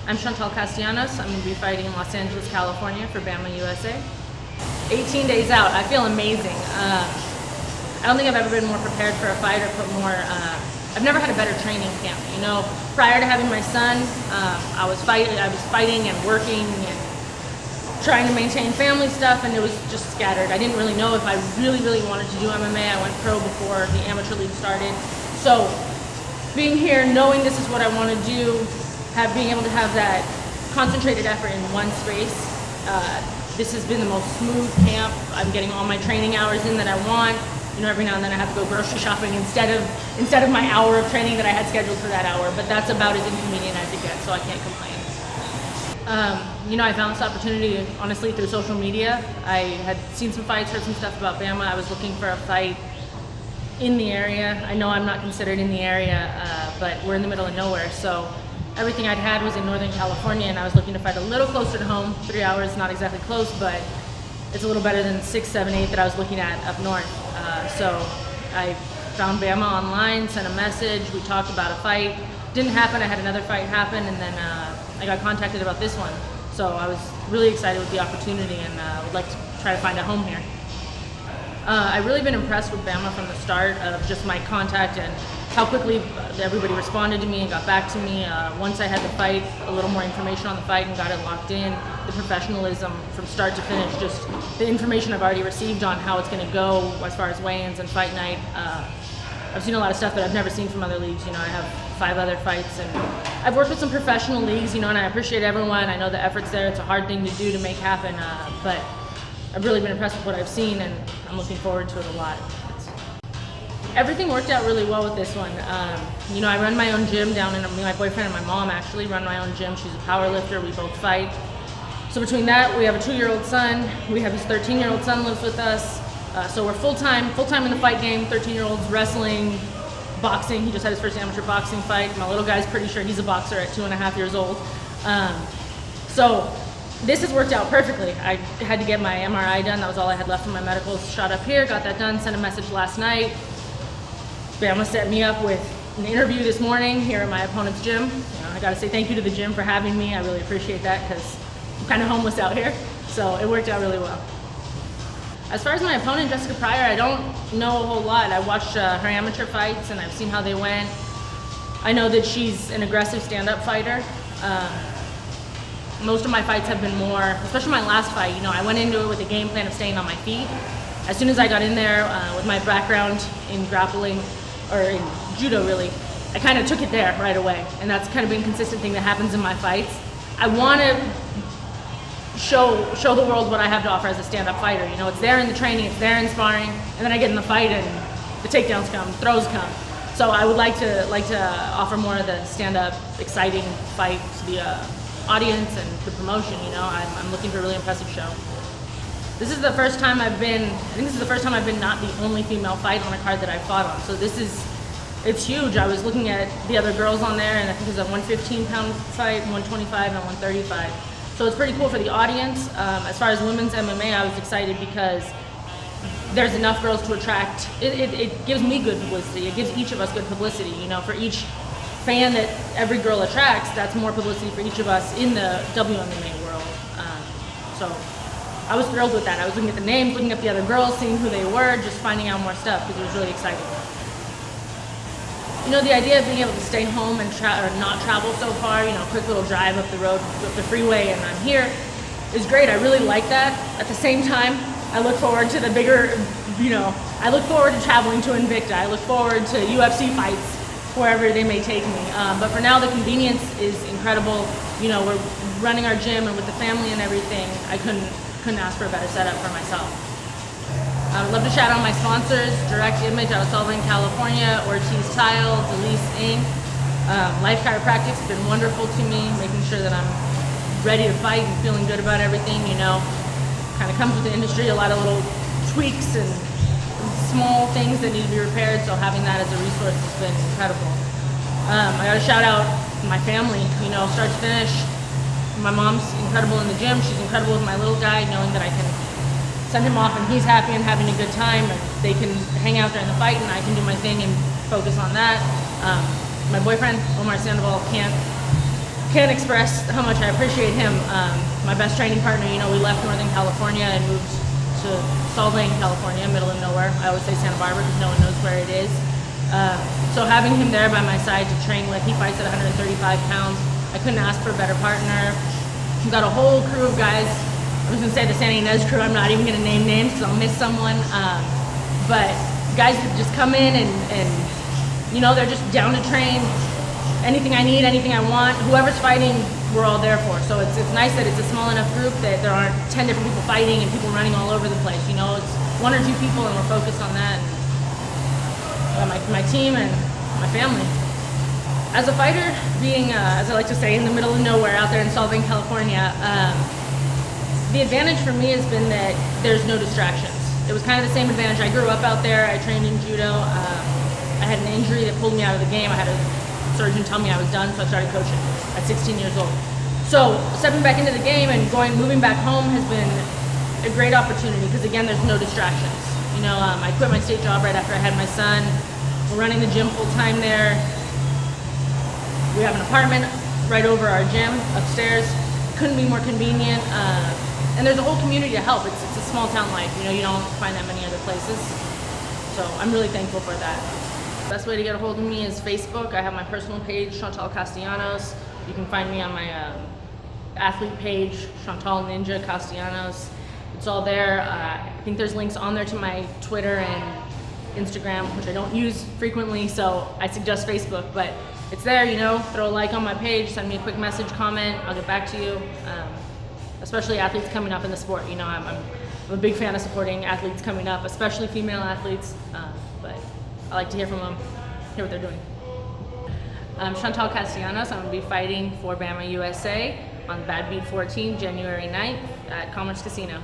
I'm Chantalle Castellanos. I'm going to be fighting in Los Angeles, California for BAMMA USA. 18 days out. I feel amazing. I don't think I've ever been more prepared for a fight or put more. I've never had a better training camp. You know, prior to having my son, I was fighting and working and trying to maintain family stuff, and it was just scattered. I didn't really know if I really wanted to do MMA. I went pro before the amateur league started. So being here, knowing this is what I want to do, being able to have that concentrated effort in one space, this has been the most smooth camp. I'm getting all my training hours in that I want. You know, every now and then I have to go grocery shopping instead of my hour of training that I had scheduled for that hour, but that's about as inconvenient as it gets, so I can't complain. You know, I found this opportunity, honestly, through social media. I had seen some fights, heard some stuff about BAMMA. I was looking for a fight in the area. I know I'm not considered in the area, but we're in the middle of nowhere, so everything I'd had was in Northern California, and I was looking to fight a little closer to home. 3 hours, not exactly close, but it's a little better than 6, 7, 8 that I was looking at up north. So I found BAMMA online, sent a message, we talked about a fight. Didn't happen, I had another fight happen, and then I got contacted about this one. So I was really excited with the opportunity and would like to try to find a home here. I've really been impressed with BAMMA from the start of just my contact and how quickly everybody responded to me and got back to me. Once I had the fight, a little more information on the fight and got it locked in, the professionalism from start to finish, just the information I've already received on how it's going to go as far as weigh-ins and fight night. I've seen a lot of stuff that I've never seen from other leagues. You know, I have 5 other fights, and I've worked with some professional leagues, you know, and I appreciate everyone. I know the effort's there. It's a hard thing to do to make happen, but I've really been impressed with what I've seen, and I'm looking forward to it a lot. Everything worked out really well with this one. You know, I run my own gym down in, my boyfriend and my mom actually run my own gym. She's a power lifter, we both fight. So between that, we have a 2-year-old son, we have his 13-year-old son lives with us. So we're full-time in the fight game, 13-year-olds wrestling, boxing. He just had his first amateur boxing fight. My little guy's pretty sure he's a boxer at 2.5 years old. So this has worked out perfectly. I had to get my MRI done. That was all I had left from my medicals. Shot up here, got that done, sent a message last night. BAMMA set me up with an interview this morning here at my opponent's gym. You know, I gotta say thank you to the gym for having me. I really appreciate that because I'm kind of homeless out here. So it worked out really well. As far as my opponent, Jessica Pryor, I don't know a whole lot. I watched her amateur fights and I've seen how they went. I know that she's an aggressive stand-up fighter. Most of my fights have been more, especially my last fight, you know, I went into it with a game plan of staying on my feet. As soon as I got in there with my background in grappling, or in judo really, I kind of took it there right away. And that's kind of been a consistent thing that happens in my fights. I want to show the world what I have to offer as a stand-up fighter. You know, it's there in the training, it's there in sparring, and then I get in the fight and the takedowns come, the throws come. So I would like to offer more of the stand-up, exciting fight to the audience and the promotion. You know, I'm looking for a really impressive show. This is the first time I think this is the first time I've been not the only female fight on a card that I've fought on. So it's huge. I was looking at the other girls on there, and I think it was a 115-pound fight, 125, and 135. So it's pretty cool for the audience. As far as women's MMA, I was excited because there's enough girls to attract. It gives me good publicity. It gives each of us good publicity. You know, for each fan that every girl attracts, that's more publicity for each of us in the WMMA world. So I was thrilled with that. I was looking at the names, looking at the other girls, seeing who they were, just finding out more stuff because it was really exciting. You know, the idea of being able to stay home and not travel so far, you know, quick little drive up the road, up the freeway, and I'm here is great. I really like that. At the same time, I look forward to the bigger, you know, I look forward to traveling to Invicta. I look forward to UFC fights wherever they may take me. But for now, the convenience is incredible. You know, we're running our gym, and with the family and everything, I couldn't ask for a better setup for myself. I would love to shout out my sponsors, Direct Image out of Solvang, California, Ortiz Tile, Delise Inc. Life Chiropractic's been wonderful to me, making sure that I'm ready to fight and feeling good about everything, you know. Kind of comes with the industry, a lot of little tweaks and small things that need to be repaired, so having that as a resource has been incredible. I gotta shout out my family, you know, start to finish. My mom's incredible in the gym. She's incredible with my little guy, knowing that I can send him off and he's happy and having a good time, and they can hang out during the fight and I can do my thing and focus on that. My boyfriend, Omar Sandoval, can't can't express how much I appreciate him. My best training partner, you know, we left Northern California and moved to Solvang, California, middle of nowhere. I always say Santa Barbara because no one knows where it is. So having him there by my side to train with, he fights at 135 pounds. I couldn't ask for a better partner. We've got a whole crew of guys. I was gonna say the San Ynez crew, I'm not even gonna name names because I'll miss someone. But guys that just come in and you know, they're just down to train. Anything I need, anything I want, whoever's fighting, we're all there for. So it's nice that it's a small enough group that there aren't 10 different people fighting and people running all over the place. You know, it's 1 or 2 people and we're focused on that. And my team and my family. As a fighter, being, as I like to say, in the middle of nowhere out there in Solvang, California, the advantage for me has been that there's no distractions. It was kind of the same advantage. I grew up out there, I trained in judo. I had an injury that pulled me out of the game. I had a surgeon tell me I was done, so I started coaching at 16 years old. So stepping back into the game and moving back home has been a great opportunity because again, there's no distractions. You know, I quit my state job right after I had my son. We're running the gym full time there. We have an apartment right over our gym upstairs. Couldn't be more convenient. And there's a whole community to help. It's a small town life. You know, you don't find that many other places. So I'm really thankful for that. Best way to get a hold of me is Facebook. I have my personal page, Chantalle Castellanos. You can find me on my athlete page, Chantalle Ninja Castellanos. It's all there. I think there's links on there to my Twitter and Instagram, which I don't use frequently, so I suggest Facebook. But it's there, you know, throw a like on my page, send me a quick message, comment, I'll get back to you. Especially athletes coming up in the sport. You know, I'm a big fan of supporting athletes coming up, especially female athletes. But I like to hear from them, hear what they're doing. I'm Chantalle Castellanos. I'm going to be fighting for BAMMA USA on Badbeat 14, January 9th at Commerce Casino.